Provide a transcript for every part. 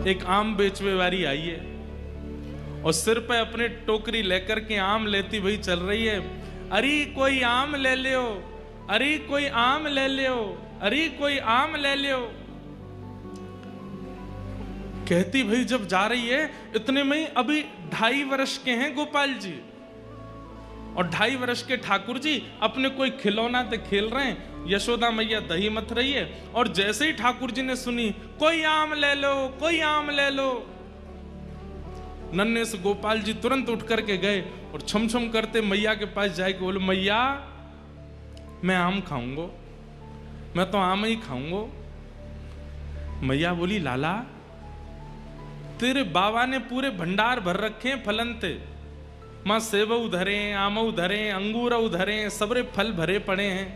एक आम बेचवे वाली आई है और सिर पे अपने टोकरी लेकर के आम लेती हुई चल रही है। अरे कोई आम ले लियो, अरे कोई आम ले लियो, अरे कोई आम ले लियो। कहती भाई जब जा रही है, इतने में ही अभी 2.5 वर्ष के हैं गोपाल जी और 2.5 वर्ष के ठाकुर जी अपने कोई खिलौना ते खेल रहे हैं। यशोदा मैया दही मथ रही है और जैसे ही ठाकुर जी ने सुनी कोई आम ले लो, कोई आम ले लो, नन्हे से गोपाल जी तुरंत उठ करके गए और छम छम करते मैया के पास जाके बोले, मैया मैं आम खाऊंगा, मैं तो आम ही खाऊंगा। मैया बोली, लाला तेरे बाबा ने पूरे भंडार भर रखे हैं फलन ते, मां सेब उधरे, आम उधरे, अंगूर उधरे, सबरे फल भरे पड़े हैं,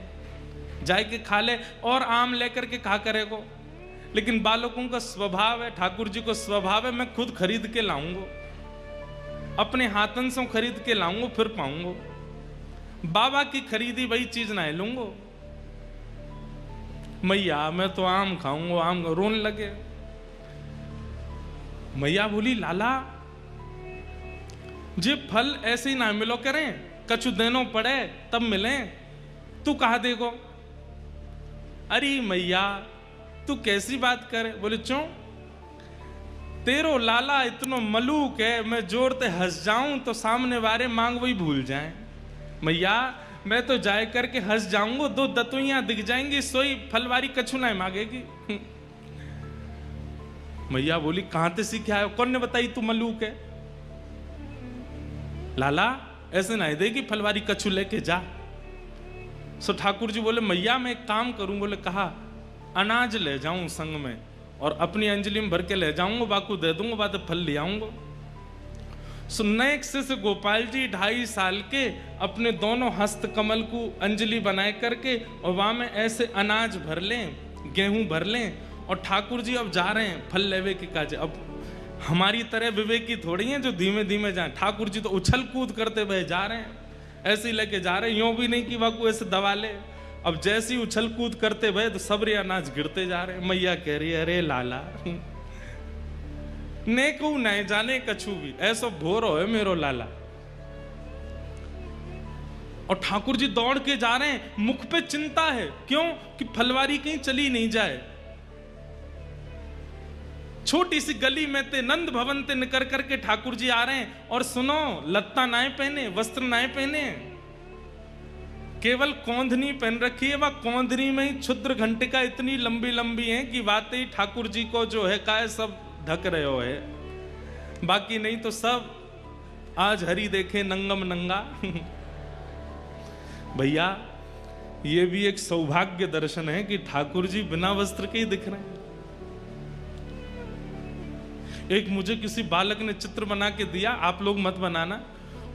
जाए के खा ले और आम लेकर के खा करेगो। लेकिन बालकों का स्वभाव है, ठाकुर जी को स्वभाव है, मैं खुद खरीद के लाऊंगा, अपने हाथन से खरीद के लाऊंगा फिर पाऊंगा, बाबा की खरीदी वही चीज ना लूंगा। मैया मैं तो आम खाऊंगा, आम रोने लगे। मैया बोली, लाला जे फल ऐसे ही ना मिलो करें, कछु देनो पड़े तब मिले, तू कहा देगो। अरे मैया तू कैसी बात करे। बोले, क्यों? तेरो लाला इतनो मलूक है, मैं जोरते हंस जाऊं तो सामने वाले मांग वही भूल जाएं। मैया मैं तो जाए करके हंस जाऊंगा, 2 दतुइयां दिख जाएंगी, सोई फलवारी कछु ना मांगेगी। मैया बोली, कहां से सीखे आयो, कौन ने बताई तू मलूक है? लाला ऐसे ना देगी फलवारी कछु लेके जा। सो ठाकुर जी बोले, मैया मैं एक काम करूं। बोले, कहा? अनाज ले जाऊं संग में और अपनी अंजलि में भर के ले जाऊंगा, बाकू दे दूंगा, बाद फल ले आऊंगा। सो नेक्स्ट से गोपाल जी 2.5 साल के अपने दोनों हस्त कमल को अंजलि बनाए करके और वहां में ऐसे अनाज भर लें, गेहूं भर लें और ठाकुर जी अब जा रहे हैं फल लेवे के काज। अब हमारी तरह विवेकी थोड़ी हैं जो धीमे धीमे जाएं, ठाकुर जी तो उछल कूद करते हुए जा रहे हैं, ऐसे ही लेके जा रहे हैं, यूं भी नहीं कि वाकू ऐसे दबा ले। अब जैसे ही उछल कूद करते हुए तो सबरे अनाज गिरते जा रहे हैं। मैया कह रही है, अरे लाला ने को नहीं जाने कछु भी, ऐसा भोर हो मेरो लाला। और ठाकुर जी दौड़ के जा रहे हैं, मुख पे चिंता है, क्यों? कि फलवारी कहीं चली नहीं जाए। छोटी सी गली में ते नंद भवन ते निकर करके ठाकुर जी आ रहे हैं और सुनो, लत्ता नाए पहने, वस्त्र नाए पहने, केवल कौंधनी पहन रखी है। वह कौंधनी में ही क्षुद्र घंटिका इतनी लंबी लंबी है कि वाकई ठाकुर जी को जो है काय सब ढक रहे हो है, बाकी नहीं तो सब आज हरि देखे नंगम नंगा। भैया ये भी एक सौभाग्य दर्शन है कि ठाकुर जी बिना वस्त्र के ही दिख रहे हैं। एक मुझे किसी बालक ने चित्र बना के दिया, आप लोग मत बनाना,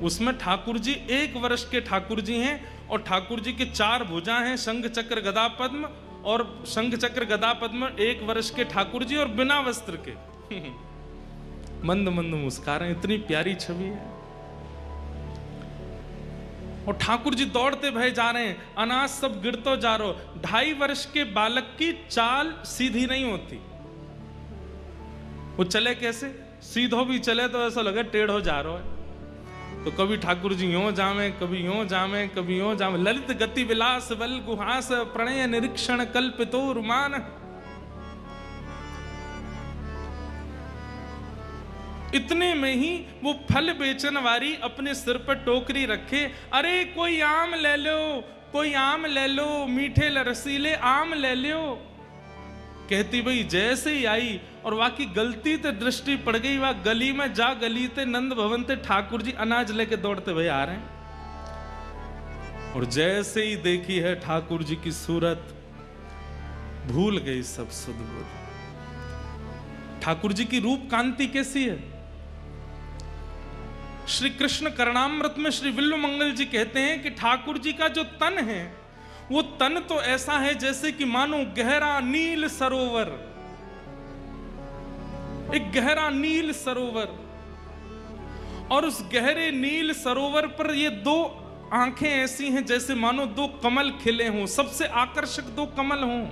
उसमें ठाकुर जी 1 वर्ष के ठाकुर जी हैं और ठाकुर जी के 4 भुजा हैं, शंख चक्र गदा पद्म, और शंख चक्र गदा पद्म 1 वर्ष के ठाकुर जी और बिना वस्त्र के मंद मंद मुस्कुरा रहे हैं, इतनी प्यारी छवि है। और ठाकुर जी दौड़ते भय जा रहे हैं, अनाज सब गिरतो जा रहा। 2.5 वर्ष के बालक की चाल सीधी नहीं होती, वो चले कैसे? सीधो भी चले तो ऐसा लगे टेढ़ो जा रहा है। तो कभी ठाकुर जी यूं जामे, कभी यूं जामे, कभी यूं जामे। ललित गति विलास बल गुहास प्रणय निरीक्षण कल्पितो रुमान। इतने में ही वो फल बेचन वाली अपने सिर पर टोकरी रखे, अरे कोई आम ले लो, कोई आम ले लो, मीठे रसीले आम ले लो। कहती भाई जैसे ही आई और वाकई गलती ते दृष्टि पड़ गई, वह गली में जा गली ते नंद भवन ते ठाकुर जी अनाज लेके दौड़ते हुए आ रहे हैं। और जैसे ही देखी है ठाकुर जी की सूरत, भूल गई सब सुध बुध। ठाकुर जी की रूप कांति कैसी है? श्री कृष्ण करणामृत में श्री विल्व मंगल जी कहते हैं कि ठाकुर जी का जो तन है, वो तन तो ऐसा है जैसे कि मानो गहरा नील सरोवर, एक गहरा नील सरोवर, और उस गहरे नील सरोवर पर ये 2 आंखें ऐसी हैं जैसे मानो 2 कमल खिले हों, सबसे आकर्षक 2 कमल हों।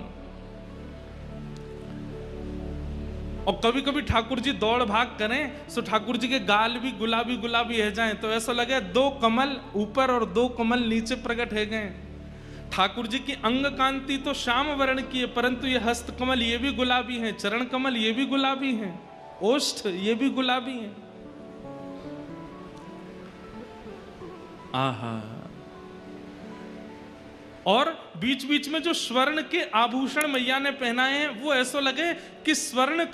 और कभी कभी ठाकुर जी दौड़ भाग करें तो ठाकुर जी के गाल भी गुलाबी गुलाबी है जाएं, तो ऐसा लगे 2 कमल ऊपर और 2 कमल नीचे प्रकट है गए। ठाकुर जी की अंग कांति तो श्याम वर्ण की है, परंतु ये हस्त कमल ये भी गुलाबी हैं, चरण कमल ये भी गुलाबी हैं, ओष्ठ ये भी गुलाबी हैं। आहा। और बीच बीच में जो स्वर्ण के आभूषण मैया ने पहनाए हैं वो ऐसा लगे कि स्वर्ण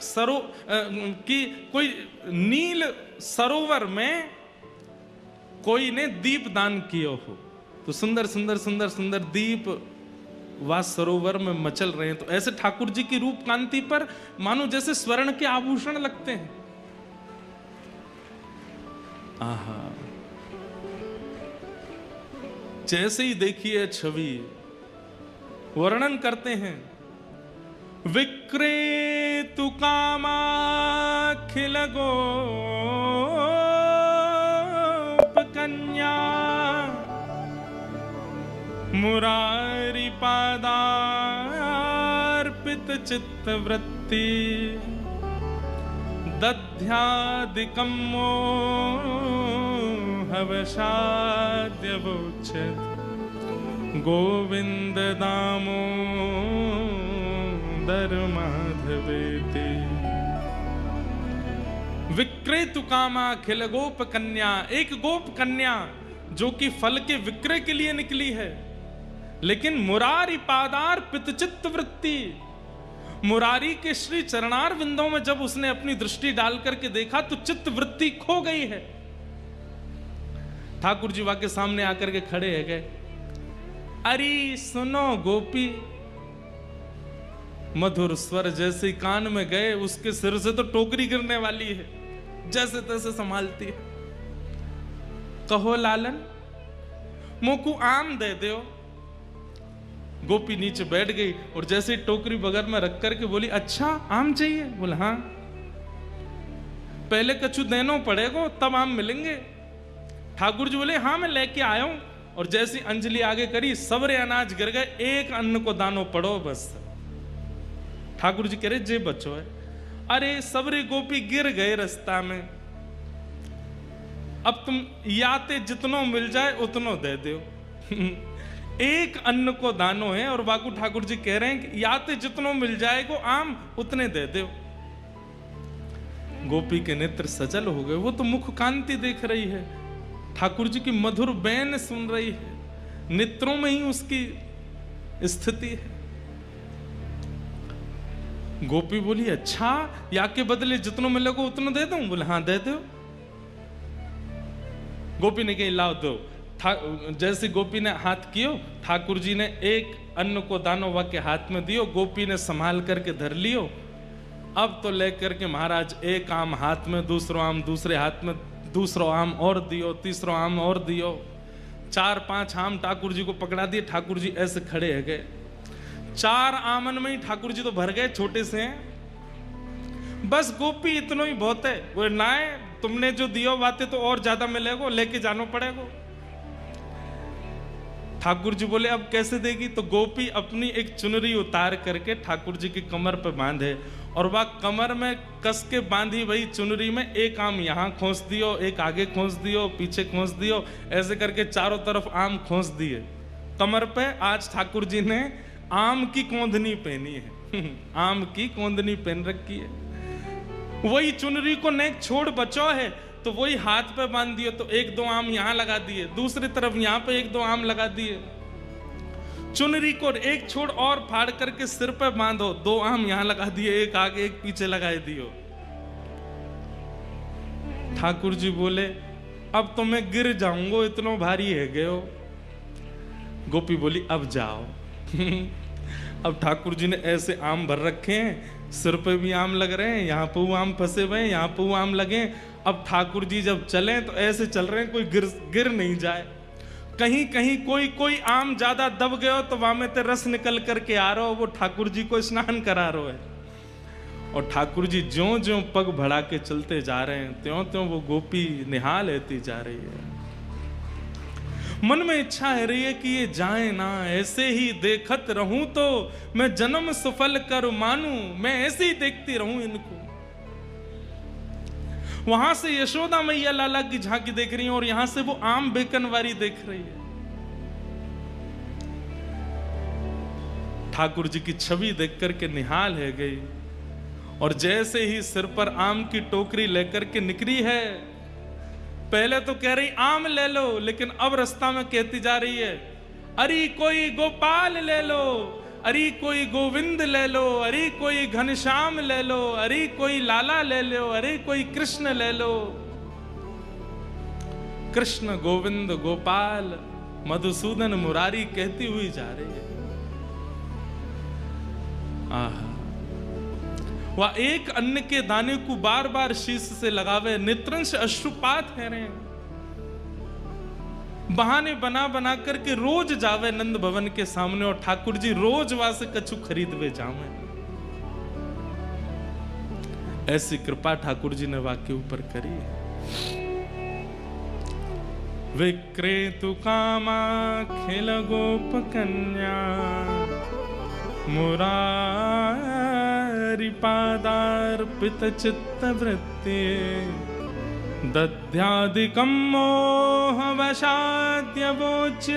कि कोई नील सरोवर में कोई ने दीप दान किया हो, तो सुंदर सुंदर सुंदर सुंदर दीप वह सरोवर में मचल रहे हैं। तो ऐसे ठाकुर जी की रूप कांति पर मानो जैसे स्वर्ण के आभूषण लगते हैं। आहा। जैसे ही देखिए छवि वर्णन करते हैं, विक्रेतु कामाखिल गोप कन्या मुरारी पादार्पित चित्तवृत्ति दध्यादिकं मोहवशाद्यवोच्यते गोविंद दामोदर माधवेति। विक्रेतु कामा खिल गोप कन्या, एक गोप कन्या जो कि फल के विक्रय के लिए निकली है, लेकिन मुरारी पादार पितचित्त वृत्ति, मुरारी के श्री चरणार विंदों में जब उसने अपनी दृष्टि डाल करके देखा तो चित्त वृत्ति खो गई है। ठाकुर जी वाके सामने आकर के खड़े है गए, अरे सुनो गोपी, मधुर स्वर जैसे कान में गए उसके सिर से तो टोकरी गिरने वाली है, जैसे तैसे संभालती है। कहो लालन मोकू आम दे दो। गोपी नीचे बैठ गई और जैसे टोकरी बगल में रख करके बोली, अच्छा आम चाहिए? बोला हाँ। पहले कछु देनो पड़ेगा तब आम मिलेंगे। ठाकुर जी बोले हाँ मैं लेके आया हूं। और जैसी अंजलि आगे करी सबरे अनाज गिर गए, एक अन्न को दानो पड़ो बस। ठाकुर जी कह रहे जे बच्चो है। अरे सबरे गोपी गिर गए रास्ता में, अब तुम याते जितनो मिल जाए उतनो दे दो। एक अन्न को दानो है और बाकू ठाकुर जी कह रहे हैं कि याते जितनो मिल जाएगो आम उतने दे दो। गोपी के नेत्र सजल हो गए, वो तो मुख कांति देख रही है, ठाकुर जी की मधुर बैन सुन रही है, नेत्रों में ही उसकी स्थिति है। गोपी बोली अच्छा या के बदले जितनो मिलेगो उतनो दे दूं? बोले हाँ दे दो। गोपी ने कही लाओ दो। जैसे गोपी ने हाथ कियो, ठाकुर जी ने एक अन्न को दानो वा के हाथ में दियो, गोपी ने संभाल करके धर लियो। अब तो लेकर के महाराज एक आम हाथ में, दूसरो आम दूसरे हाथ में, दूसरो आम और दियो, तीसरो आम और दियो, 4-5 आम ठाकुर जी को पकड़ा दिए। ठाकुर जी ऐसे खड़े है गए, 4 आमन में ही ठाकुर जी तो भर गए, छोटे से हैं। बस गोपी इतना ही बहुत है। वो ना है तुमने जो दियो बातें तो और ज्यादा मिलेगो, लेके जानो पड़ेगो। ठाकुर जी बोले अब कैसे देगी? तो गोपी अपनी एक चुनरी उतार करके ठाकुर जी की कमर पे बांधे और वह कमर में कस के बांधी वही चुनरी में एक आम यहाँ खोस दियो, एक आगे खोस दियो, पीछे खोस दियो, ऐसे करके चारों तरफ आम खोस दिए कमर पे। आज ठाकुर जी ने आम की कोंदनी पहनी है। आम की कोंदनी पहन रखी है। वही चुनरी को नेक छोड़ बचो है तो वही हाथ पे बांध दिए, तो 1-2 आम यहां लगा दिए, दूसरी तरफ यहां पे 1-2 आम लगा दिए। चुनरी को एक छोड़ और फाड़ करके सिर पे बांधो, 2 आम यहां लगा दिए, एक आगे एक पीछे लगा दियो। ठाकुर जी बोले अब तो मैं गिर जाऊंगा, इतना भारी है गए हो। गोपी बोली अब जाओ। अब ठाकुर जी ने ऐसे आम भर रखे हैं, सिर पे भी आम लग रहे हैं, यहाँ पे आम फंसे हुए हैं, यहाँ पे आम लगे। अब ठाकुर जी जब चले तो ऐसे चल रहे हैं कोई गिर नहीं जाए। कहीं कहीं कोई आम ज्यादा दब गए हो तो वहां में ते रस निकल करके आ रहा हो, वो ठाकुर जी को स्नान करा रहा है। और ठाकुर जी ज्यों ज्यों पग बढ़ा के चलते जा रहे हैं त्यों त्यों वो गोपी निहाल लेती जा रही है। मन में इच्छा है रही है कि ये जाए ना, ऐसे ही देखत रहूं तो मैं जन्म सफल कर मानूं, मैं ऐसे ही देखती रहूं इनको। वहां से यशोदा मैया लाला की झांकी देख रही है और यहां से वो आम बेकनवारी देख रही है। ठाकुर जी की छवि देख करके निहाल है गई और जैसे ही सिर पर आम की टोकरी लेकर के निकली है, पहले तो कह रही आम ले लो, लेकिन अब रास्ता में कहती जा रही है अरे कोई गोपाल ले लो, अरे कोई गोविंद ले लो, अरे कोई घनश्याम ले लो, अरे कोई लाला ले लो, अरे कोई कृष्ण ले लो। कृष्ण गोविंद गोपाल मधुसूदन मुरारी कहती हुई जा रही है। आहा, वह एक अन्न के दाने को बार बार शीश से लगावे, नित्रंश अश्रुपात है रहे, बहाने बना बना करके रोज जावे नंद भवन के सामने और ठाकुर जी रोज वहां से कछु खरीदवे जावे। ऐसी कृपा ठाकुर जी ने वाक्य ऊपर करी है। विक्रेतु कामा खेल गोप कन्या मुरारी पादार्पित चित्त वृत्ति दध्यादिकं मोहवशाद्य वोच्य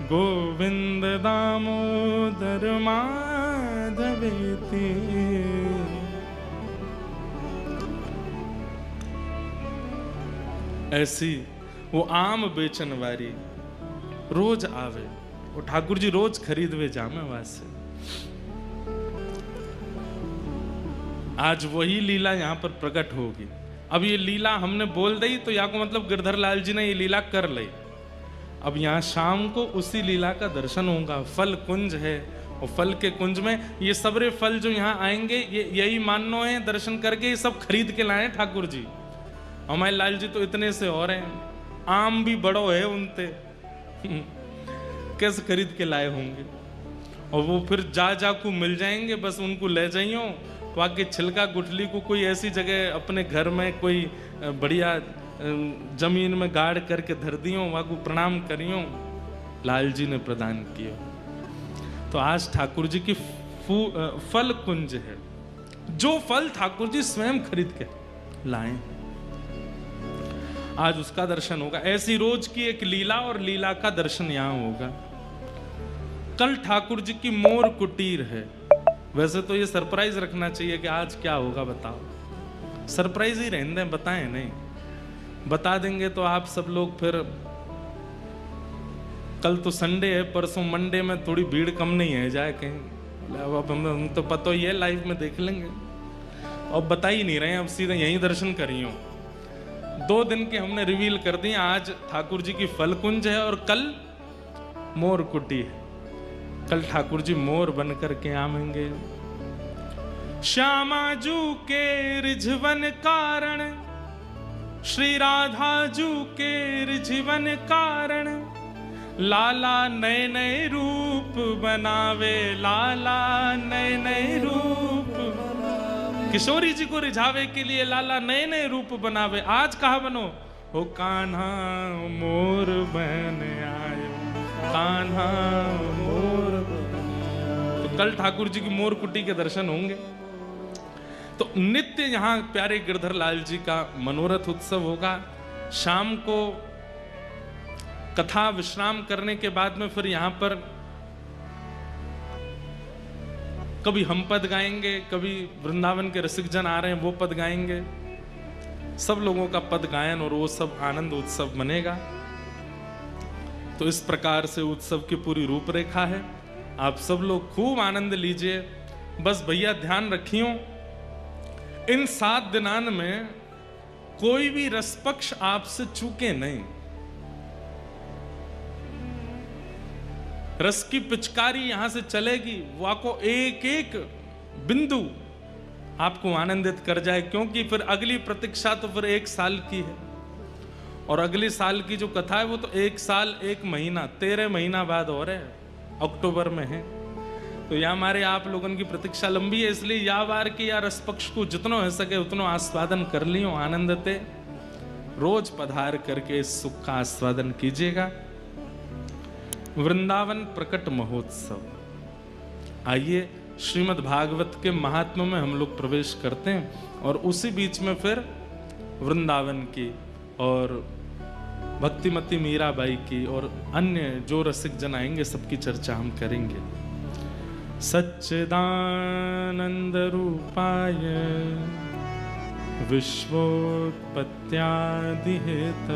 गोविंद दामोदर माधवेति। ऐसी वो आम बेचन वाली रोज आवे, वो ठाकुर जी रोज खरीदवे जामे वहां से। आज वही लीला यहाँ पर प्रकट होगी। अब ये लीला हमने बोल दी तो या को मतलब गिरधर लाल जी ने ये लीला कर ली। अब यहाँ शाम को उसी लीला का दर्शन होगा। फल कुंज है और फल के कुंज में ये सबरे फल जो यहाँ आएंगे ये यही मानो है, दर्शन करके ये सब खरीद के लाए ठाकुर जी। हमारे लाल जी तो इतने से और हैं, आम भी बड़ो है उनते कैसे खरीद के लाए होंगे। और वो फिर जा को मिल जाएंगे, बस उनको ले जाइयो वहाँ के छिलका गुठली को कोई ऐसी जगह अपने घर में कोई बढ़िया जमीन में गाड़ करके धर दियो, वहाँ को प्रणाम करियो, लाल जी ने प्रदान किया। तो आज ठाकुर जी की फल कुंज है, जो फल ठाकुर जी स्वयं खरीद के लाए, आज उसका दर्शन होगा। ऐसी रोज की एक लीला और लीला का दर्शन यहाँ होगा। कल ठाकुर जी की मोर कुटीर है। वैसे तो ये सरप्राइज रखना चाहिए कि आज क्या होगा बताओ, सरप्राइज ही रहने दें, बताएं नहीं, बता देंगे तो आप सब लोग फिर, कल तो संडे है, परसों मंडे में थोड़ी भीड़ कम नहीं है जाए कहीं। अब हम तो पता ही है, लाइव में देख लेंगे। अब बता ही नहीं रहे, अब सीधे यहीं दर्शन करियो। 2 दिन के हमने रिवील कर दिए। आज ठाकुर जी की फल कुंज है और कल मोर कुटी है। कल ठाकुर जी मोर बन करके आवेंगे। श्यामा जू के रिझवन कारण, श्री राधा जू के रिझवन कारण, लाला नए नए रूप बनावे, लाला नए नए रूप। किशोरी जी को रिझावे के लिए लाला नए नए रूप बनावे। आज कहा बनो हो कान्हा मोर बन आयो, कान्हा मोर। तो कल ठाकुर जी की मोर कुटी के दर्शन होंगे। तो नित्य यहाँ प्यारे गिरधर लाल जी का मनोरथ उत्सव होगा। शाम को कथा विश्राम करने के बाद में फिर यहाँ पर कभी हम पद गाएंगे, कभी वृंदावन के रसिक जन आ रहे हैं वो पद गाएंगे। सब लोगों का पद गायन और वो सब आनंद उत्सव बनेगा। तो इस प्रकार से उत्सव की पूरी रूपरेखा है। आप सब लोग खूब आनंद लीजिए। बस भैया ध्यान रखियो, इन 7 दिनान में कोई भी रसपक्ष आपसे चूके नहीं। रस की पिचकारी यहां से चलेगी, वो आपको एक एक बिंदु आपको आनंदित कर जाए। क्योंकि फिर अगली प्रतीक्षा तो फिर 1 साल की है, और अगले साल की जो कथा है वो तो 1 साल 1 महीना 13 महीना बाद हो रहे है, अक्टूबर में है। तो या हमारे आप लोगों की प्रतीक्षा लंबी है, इसलिए या बार की या रस पक्ष को जितना हो सके उतना आस्वादन कर लियो। आनंदते रोज पधार करके इस सुख का आस्वादन कीजिएगा। वृंदावन प्रकट महोत्सव, आइए श्रीमद् भागवत के महात्म्य में हम लोग प्रवेश करते हैं और उसी बीच में फिर वृंदावन की और भक्तिमती मीराबाई की और अन्य जो रसिक जन आएंगे सबकी चर्चा हम करेंगे। सच्चिदानंद रूपाय विश्वोत्पत्त्यादि हेतवे